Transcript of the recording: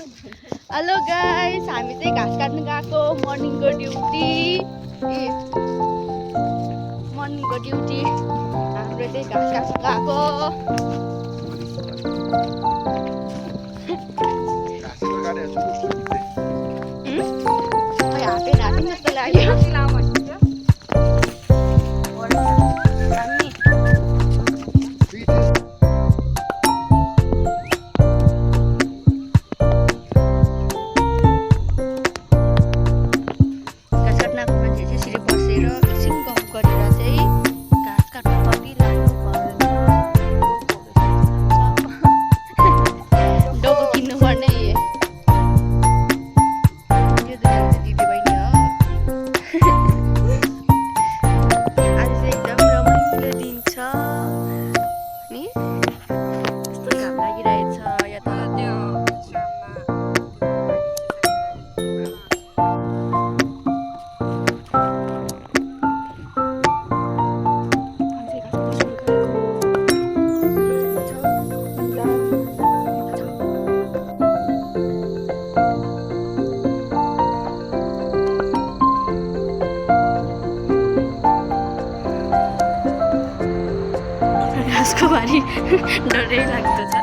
Hello guys, हामी चाहिँ घाँस काट्न गएको मर्निङको ड्युटी। मर्निङको ड्युटी हाम्रो चाहिँ घाँस काट्न गएको। हातै राख्ने जस्तो लाग्यो। घाँसको बारी डरै लाग्दछ।